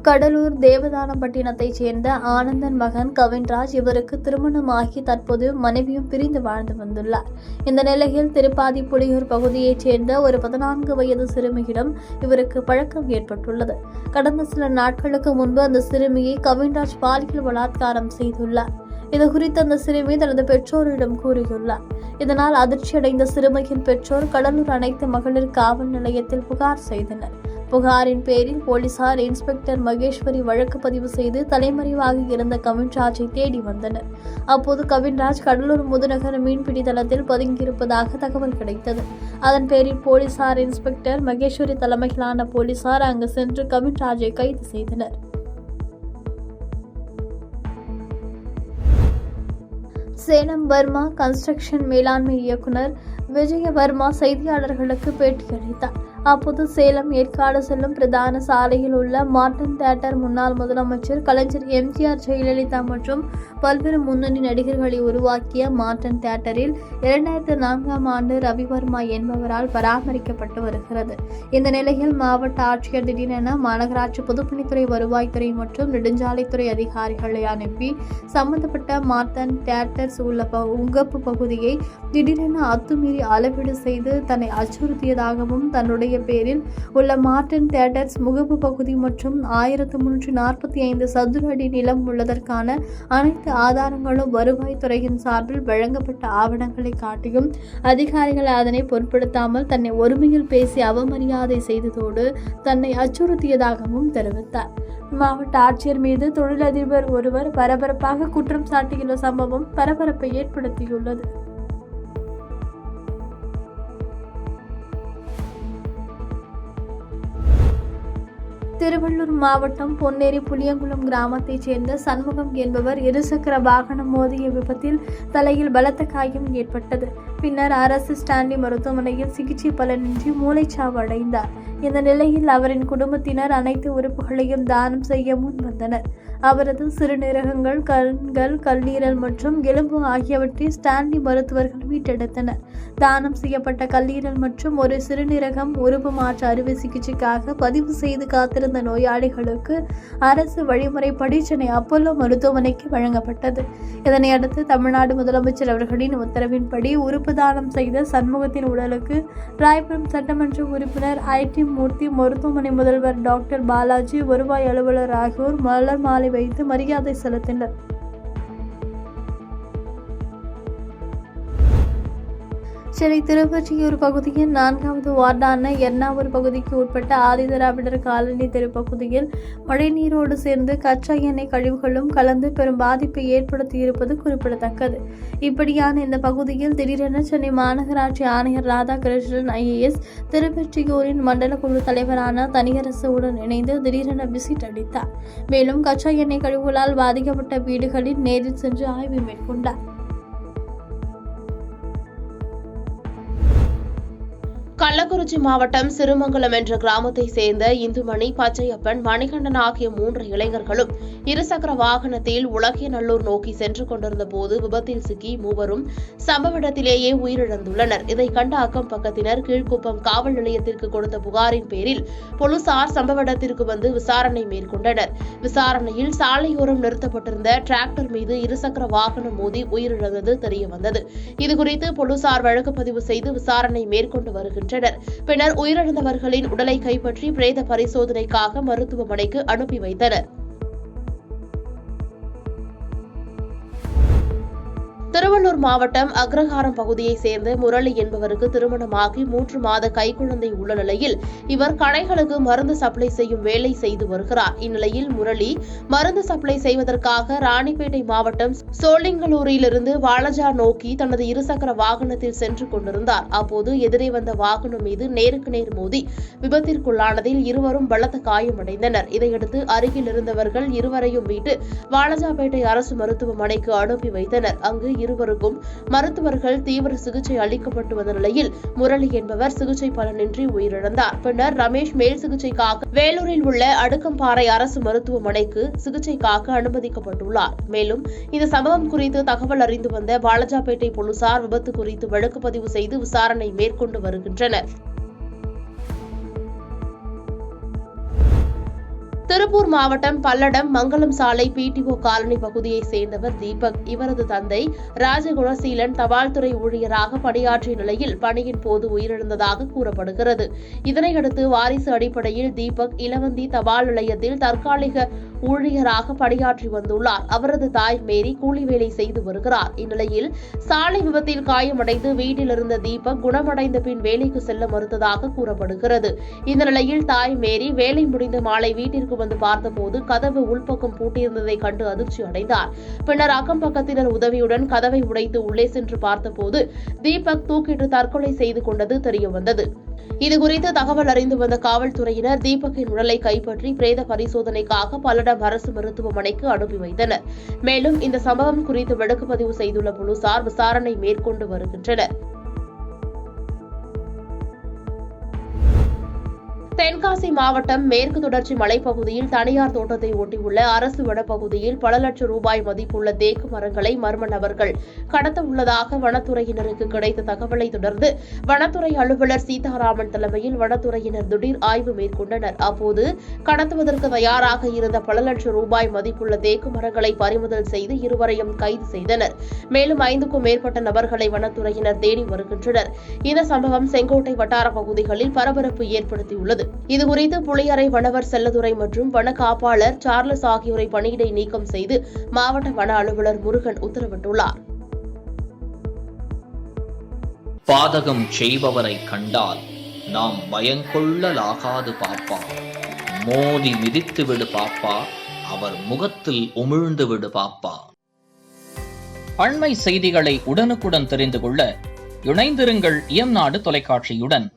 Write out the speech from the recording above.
கடலூர் தேவதானப்பட்டினத்தைச் சேர்ந்த ஆனந்தன் மகன் கவின்ராஜ். இவருக்கு திருமணமாகி தற்போது மனைவியும் பிரிந்து வாழ்ந்து வந்துள்ளார். இந்த நிலையில் திருப்பாதி புலியூர் பகுதியைச் சேர்ந்த ஒரு 14 வயது சிறுமியிடம் இவருக்கு பழக்கம் ஏற்பட்டுள்ளது. கடந்த சில நாட்களுக்கு முன்பு அந்த சிறுமியை கவின்ராஜ் பாலியல் பலாத்காரம் செய்துள்ளார். இதுகுறித்து அந்த சிறுமி தனது பெற்றோரிடம் கூறியுள்ளார். இதனால் அதிர்ச்சியடைந்த சிறுமியின் பெற்றோர் கடலூர் அனைத்து மகளிர் காவல் நிலையத்தில் புகார் செய்தனர். புகாரின் பேரில் போலீசார் இன்ஸ்பெக்டர் மகேஸ்வரி வழக்கு பதிவு செய்து தலைமறைவாக இருந்த கவின்ராஜை தேடி வந்தனர். அப்போது கவின்ராஜ் கடலூர் முதுநகர் மீன்பிடி தளத்தில் பதுங்கியிருப்பதாக தகவல் கிடைத்தது. அதன் பேரில் போலீசார் இன்ஸ்பெக்டர் மகேஸ்வரி தலைமையிலான போலீசார் அங்கு சென்று கவின்ராஜை கைது செய்தனர். சேலம் வர்மா கன்ஸ்ட்ரக்ஷன் மேலாண்மை இயக்குநர் விஜய வர்மா செய்தியாளர்களுக்கு பேட்டியளித்தார். அப்போது சேலம் ஏற்காடு செல்லும் பிரதான சாலையில் உள்ள மார்டன் தியேட்டர் முன்னாள் முதலமைச்சர் கலைஞர் எம்ஜிஆர், ஜெயலலிதா மற்றும் பல்வேறு முன்னணி நடிகர்களை உருவாக்கிய மார்டன் தியேட்டரில் 2004ஆம் ஆண்டு ரவிவர்மா என்பவரால் பராமரிக்கப்பட்டு வருகிறது. இந்த நிலையில் மாவட்ட ஆட்சியர் திடீரென மாநகராட்சி பொதுப்பணித்துறை, வருவாய்த்துறை மற்றும் நெடுஞ்சாலைத்துறை அதிகாரிகளை அனுப்பி சம்பந்தப்பட்ட மார்டன் தியேட்டர்ஸ் உள்ள உங்கப்பு பகுதியை திடீரென அத்துமீறி அளவீடு செய்து தன்னை அச்சுறுத்தியதாகவும், தன்னுடைய பேரில் உள்ள மார்டன் தியேட்டர்ஸ் முகப்பு பகுதி மற்றும் 1345 சதுர அடி நிலம் உள்ளதற்கான அனைத்து ஆதாரங்களும் வருவாய்த்துறையின் சார்பில் வழங்கப்பட்ட ஆவணங்களை காட்டியும் அதிகாரிகள் அதனை பொருட்படுத்தாமல் தன்னை ஒருமையில் பேசி அவமரியாதை செய்ததோடு தன்னை அச்சுறுத்தியதாகவும் தெரிவித்தார். மாவட்ட ஆட்சியர் மீது தொழிலதிபர் ஒருவர் பரபரப்பாக குற்றம் சாட்டியுள்ள சம்பவம் பரபரப்பை ஏற்படுத்தியுள்ளது. திருவள்ளூர் மாவட்டம் பொன்னேரி புளியங்குளம் கிராமத்தைச் சேர்ந்த சண்முகம் என்பவர் இருசக்கர வாகனம் மோதிய விபத்தில் தலையில் பலத்த காயம் ஏற்பட்டது. பின்னர் அரசு ஸ்டான்லி மருத்துவமனையில் சிகிச்சை பலனின்றி மூளைச்சாவு அடைந்தார். இந்த நிலையில் அவரின் குடும்பத்தினர் அனைத்து உறுப்புகளையும் தானம் செய்ய முன் வந்தனர். அவரது சிறுநீரகங்கள், கண்கள், கல்லீரல் மற்றும் எலும்பு ஆகியவற்றை ஸ்டான்லி மருத்துவர்கள் மீட்டெடுத்தனர். தானம் செய்யப்பட்ட கல்லீரல் மற்றும் ஒரு சிறுநீரகம் உறுப்பு மாற்று அறுவை சிகிச்சைக்காக பதிவு செய்து காத்திருந்த நோயாளிகளுக்கு அரசு வழிமுறைப்படி சென்னை அப்போலோ மருத்துவமனைக்கு வழங்கப்பட்டது. இதனையடுத்து தமிழ்நாடு முதலமைச்சர் அவர்களின் உத்தரவின்படி உறுப்பு தானம் செய்த சண்முகத்தின் உடலுக்கு ராயபுரம் சட்டமன்ற உறுப்பினர் ஐடி மூர்த்தி, மருத்துவமனை முதல்வர் டாக்டர் பாலாஜி, வருவாய் அலுவலர் ஆகியோர் மலர் மாலை வைத்து மரியாதை செலுத்தினர். சென்னை திருவொற்றியூர் பகுதியின் 4வது வார்டான எர்ணாவூர் பகுதிக்கு உட்பட்ட ஆதிதிராவிடர் காலனி தெரு பகுதியில் மழைநீரோடு சேர்ந்து கச்சா எண்ணெய் கழிவுகளும் கலந்து பெரும் பாதிப்பை ஏற்படுத்தியிருப்பது குறிப்பிடத்தக்கது. இப்படியான இந்த பகுதியில் திடீரென சென்னை மாநகராட்சி ஆணையர் ராதாகிருஷ்ணன் IAS திருவொற்றியூரின் மண்டல குழு தலைவரான தனியரசுடன் இணைந்து திடீரென விசிட் அடித்தார். மேலும் கச்சா எண்ணெய் கழிவுகளால் பாதிக்கப்பட்ட வீடுகளில் நேரில் சென்று ஆய்வு மேற்கொண்டார். கள்ளக்குறிச்சி மாவட்டம் சிறுமங்கலம் என்ற கிராமத்தை சேர்ந்த இந்துமணி, பச்சையப்பன், மணிகண்டன் ஆகிய 3 இளைஞர்களும் இருசக்கர வாகனத்தில் உலகநல்லூர் நோக்கி சென்று கொண்டிருந்த போது விபத்தில் சிக்கி மூவரும் சம்பவ இடத்திலேயே உயிரிழந்துள்ளனர். இதை கண்ட அக்கம் பக்கத்தினர் கீழ்குப்பம் காவல் நிலையத்திற்கு கொடுத்த புகாரின் பேரில் போலீசார் சம்பவ இடத்திற்கு வந்து விசாரணை மேற்கொண்டனர். விசாரணையில் சாலையோரம் நிறுத்தப்பட்டிருந்த டிராக்டர் மீது இருசக்கர வாகனம் மோதி உயிரிழந்தது தெரியவந்தது. இதுகுறித்து போலீசார் வழக்கு பதிவு செய்து விசாரணை மேற்கொண்டு வருகின்றனர். பின்னர் உயிரிழந்தவர்களின் உடலை கைப்பற்றி பிரேத பரிசோதனைக்காக மருத்துவமனைக்கு அனுப்பி வைத்தனர். திருவள்ளூர் மாவட்டம் அக்ரஹாரம் பகுதியைச் சேர்ந்த முரளி என்பவருக்கு திருமணமாகி 3 மாத கைக்குழந்தை உள்ள நிலையில் இவர் கடைகளுக்கு மருந்து சப்ளை செய்யும் வேலை செய்து வருகிறார். இந்நிலையில் முரளி மருந்து சப்ளை செய்வதற்காக ராணிப்பேட்டை மாவட்டம் சோளிங்கலூரிலிருந்து வாலஜா நோக்கி தனது இருசக்கர வாகனத்தில் சென்று கொண்டிருந்தார். அப்போது எதிரே வந்த வாகனம் மீது நேருக்கு நேர் மோதி விபத்திற்குள்ளானதில் இருவரும் பலத்த காயமடைந்தனர். இதையடுத்து அருகில் இருந்தவர்கள் இருவரையும் மீட்டு வாலஜாபேட்டை அரசு மருத்துவமனைக்கு அனுப்பி வைத்தனர். அங்கு இருவருக்கும் மருத்துவர்கள் தீவிர சிகிச்சை அளிக்கப்பட்டு வந்த நிலையில் முரளி என்பவர் சிகிச்சை பலனின்றி உயிரிழந்தார். பின்னர் ரமேஷ் மேல் சிகிச்சைக்காக வேலூரில் உள்ள அடுக்கம்பாறை அரசு மருத்துவமனைக்கு சிகிச்சைக்காக அனுமதிக்கப்பட்டுள்ளார். மேலும் இந்த சம்பவம் குறித்து தகவல் அறிந்து வந்த வாலஜாபேட்டை போலீசார் விபத்து குறித்து வழக்கு பதிவு செய்து விசாரணை மேற்கொண்டு வருகின்றனர். திருப்பூர் மாவட்டம் பல்லடம் மங்கலம் சாலை பிடிஓ காலனி பகுதியைச் சேர்ந்தவர் தீபக். இவரது தந்தை ராஜகுணசீலன் தபால்துறை ஊழியராக பணியாற்றிய நிலையில் பணியின் போது உயிரிழந்ததாக கூறப்படுகிறது. இதனையடுத்து வாரிசு அடிப்படையில் தீபக் இலவந்தி தபால் நிலையத்தில் தற்காலிக ஊழியராக பணியாற்றி வந்துள்ளார். அவரது தாய் மேரி கூலி வேலை செய்து வருகிறார். இந்நிலையில் சாலை விபத்தில் காயமடைந்து வீட்டில் இருந்த தீபக் குணமடைந்த பின் வேலைக்கு செல்ல மறுத்ததாக கூறப்படுகிறது. இந்த நிலையில் தாய் மேரி வேலை முடிந்த மாலை வீட்டிற்கு வந்து பார்த்தபோது கதவு உள்பக்கம் பூட்டியிருந்ததை கண்டு அதிர்ச்சி அடைந்தார். பின்னர் அக்கம் பக்கத்தினர் உதவியுடன் கதவை உடைத்து உள்ளே சென்று பார்த்தபோது தீபக் தூக்கிட்டு தற்கொலை செய்து கொண்டது தெரியவந்தது. இதுகுறித்து தகவல் அறிந்து வந்த காவல்துறையினர் தீபக்கின் உடலை கைப்பற்றி பிரேத பரிசோதனைக்காக பல்லடம் அரசு மருத்துவமனைக்கு அனுப்பி வைத்தனர். மேலும் இந்த சம்பவம் குறித்து வழக்கு பதிவு செய்துள்ள போலீசார் விசாரணை மேற்கொண்டு வருகின்றனர். தென்காசி மாவட்டம் மேற்கு தொடர்ச்சி மலைப்பகுதியில் தனியார் தோட்டத்தை ஒட்டியுள்ள அரசு வனப்பகுதியில் பல லட்சம் ரூபாய் மதிப்புள்ள தேக்கு மரங்களை மர்ம நபர்கள் கடத்த உள்ளதாக வனத்துறையினருக்கு கிடைத்த தகவலை தொடர்ந்து வனத்துறை அலுவலர் சீதாராமன் தலைமையில் வனத்துறையினர் திடீர் ஆய்வு மேற்கொண்டனர். அப்போது கடத்துவதற்கு தயாராக இருந்த பல லட்சம் ரூபாய் மதிப்புள்ள தேக்கு மரங்களை பறிமுதல் செய்து இருவரையும் கைது செய்தனர். மேலும் 5க்கும் மேற்பட்ட நபர்களை வனத்துறையினர் தேடி வருகின்றனர். இந்த சம்பவம் செங்கோட்டை வட்டார பகுதிகளில் பரபரப்பு ஏற்படுத்தியுள்ளது. இதுகுறித்து புளியரை வனவர் செல்லதுரை மற்றும் வன காப்பாளர் சார்லஸ் ஆகியோரை பணியிடை நீக்கம் செய்து மாவட்ட வன அலுவலர் முருகன் உத்தரவிட்டுள்ளார். பாதகம் செய்பவரை கண்டால் நாம் பயங்கொள்ளலாகாது பாப்பா, மோதி மிதித்து விடு பாப்பா, அவர் முகத்தில் உமிழ்ந்து விடு பாப்பா. அண்மை செய்திகளை உடனுக்குடன் தெரிந்து கொள்ள இணைந்திருங்கள் இயம்நாடு தொலைக்காட்சியுடன்.